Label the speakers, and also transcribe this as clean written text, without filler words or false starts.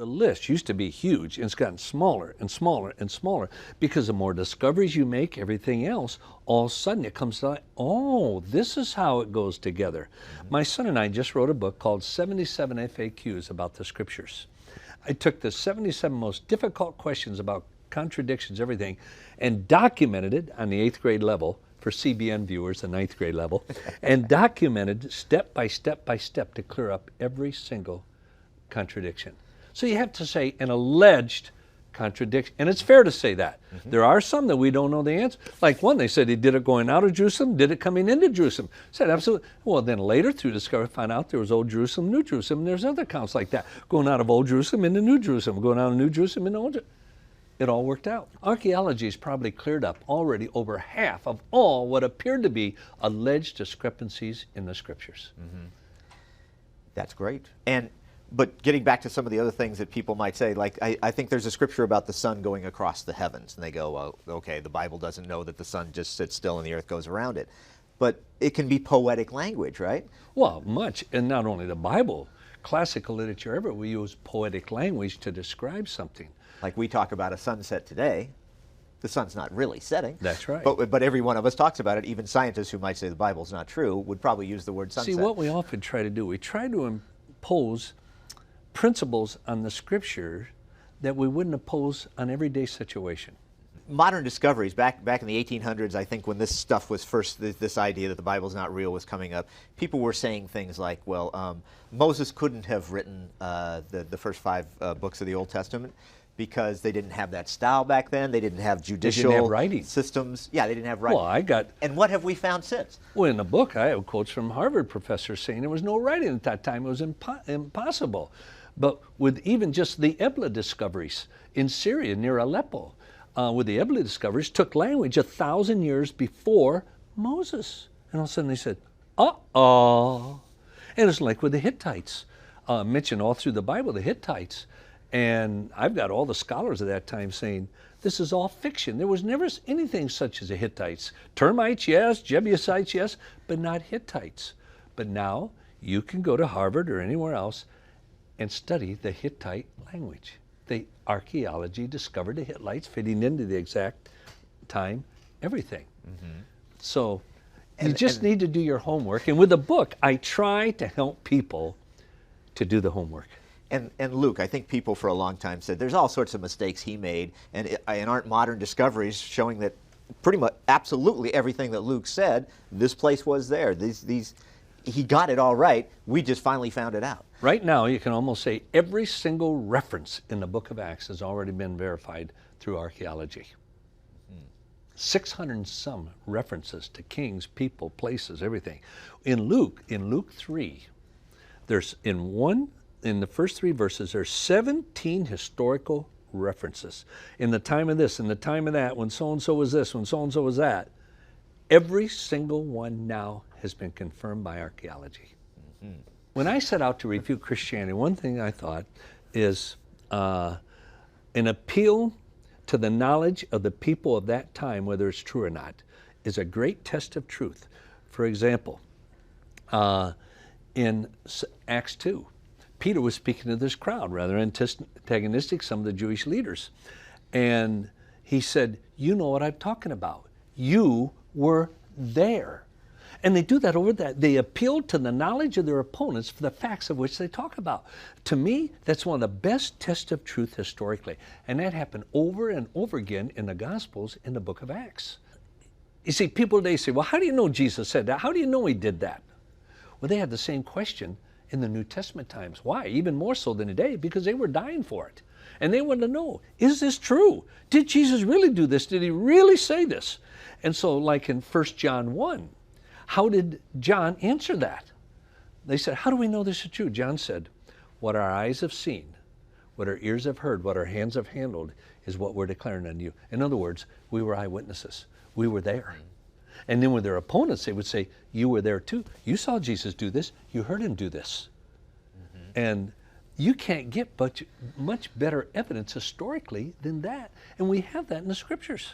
Speaker 1: The list used to be huge, and it's gotten smaller and smaller and smaller because the more discoveries you make, everything else, all of a sudden it comes to, oh, this is how it goes together. My son and I just wrote a book called 77 FAQs about the scriptures. I took the 77 most difficult questions about contradictions, everything, and documented it on the 8th grade level for CBN viewers, the 9th grade level, and documented step by step by step to clear up every single contradiction. So you have to say an alleged contradiction, and it's fair to say that. There are some that we don't know the answer. Like one, they said he did it going out of Jerusalem, did it coming into Jerusalem. Said absolutely. Well, then later through discovery, found out there was Old Jerusalem, New Jerusalem, and there's other accounts like that, going out of Old Jerusalem into New Jerusalem, going out of New Jerusalem into Old Jerusalem. It all worked out. Archaeology has probably cleared up already over half of all what appeared to be alleged discrepancies in the scriptures.
Speaker 2: That's great. But getting back to some of the other things that people might say, like I think there's a scripture about the sun going across the heavens, and they go, well, okay, the Bible doesn't know that the sun just sits still and the earth goes around it. But it can be poetic language, right?
Speaker 1: Well, much, and not only the Bible, classical literature ever, we use poetic language to describe something.
Speaker 2: Like we talk about a sunset today. The sun's not really setting.
Speaker 1: That's right.
Speaker 2: But every one of us talks about it. Even scientists who might say the Bible's not true would probably use the word sunset.
Speaker 1: See, what we often try to do, we try to impose principles on the scripture that we wouldn't impose on everyday situation.
Speaker 2: Modern discoveries, back in the 1800s, I think when this stuff was first, this idea that the Bible's not real was coming up, people were saying things like, well, Moses couldn't have written the first 5 books of the Old Testament because they didn't have that style back then. They didn't have judicial systems. Yeah, they didn't have writing.
Speaker 1: Well,
Speaker 2: and what have we found since?
Speaker 1: Well, in the book, I have quotes from Harvard professors saying there was no writing at that time. It was impossible. But with even just the Ebla discoveries in Syria near Aleppo, with the Ebla discoveries, took language 1,000 years before Moses. And all of a sudden they said, uh-oh. And it's like with the Hittites, mentioned all through the Bible, the Hittites. And I've got all the scholars of that time saying, this is all fiction. There was never anything such as the Hittites. Termites, yes. Jebusites, yes. But not Hittites. But now you can go to Harvard or anywhere else and study the Hittite language. The archaeology discovered the Hittites fitting into the exact time, everything. So you just need to do your homework. And with the book, I try to help people to do the homework.
Speaker 2: And Luke, I think people for a long time said there's all sorts of mistakes he made, and aren't modern discoveries showing that pretty much absolutely everything that Luke said, this place was there. He got it all right. We just finally found it out.
Speaker 1: Right now, you can almost say every single reference in the book of Acts has already been verified through archaeology. 600 and some references to kings, people, places, everything. In Luke 3, there's in the first 3 verses, there's 17 historical references. In the time of this, in the time of that, when so-and-so was this, when so-and-so was that. Every single one now has been confirmed by archaeology. When I set out to refute Christianity, one thing I thought is an appeal to the knowledge of the people of that time, whether it's true or not, is a great test of truth. For example, in Acts 2, Peter was speaking to this crowd, rather antagonistic, some of the Jewish leaders. And he said, you know what I'm talking about. You were there. And they do that over that. They appeal to the knowledge of their opponents for the facts of which they talk about. To me, that's one of the best tests of truth historically. And that happened over and over again in the Gospels in the book of Acts. You see, people today say, well, how do you know Jesus said that? How do you know he did that? Well, they had the same question in the New Testament times. Why? Even more so than today, because they were dying for it. And they wanted to know, is this true? Did Jesus really do this? Did he really say this? And so like in 1 John 1, how did John answer that? They said, how do we know this is true? John said, what our eyes have seen, what our ears have heard, what our hands have handled is what we're declaring unto you. In other words, we were eyewitnesses. We were there. And then with their opponents, they would say, you were there too. You saw Jesus do this. You heard him do this. And you can't get much better evidence historically than that. And we have that in the scriptures.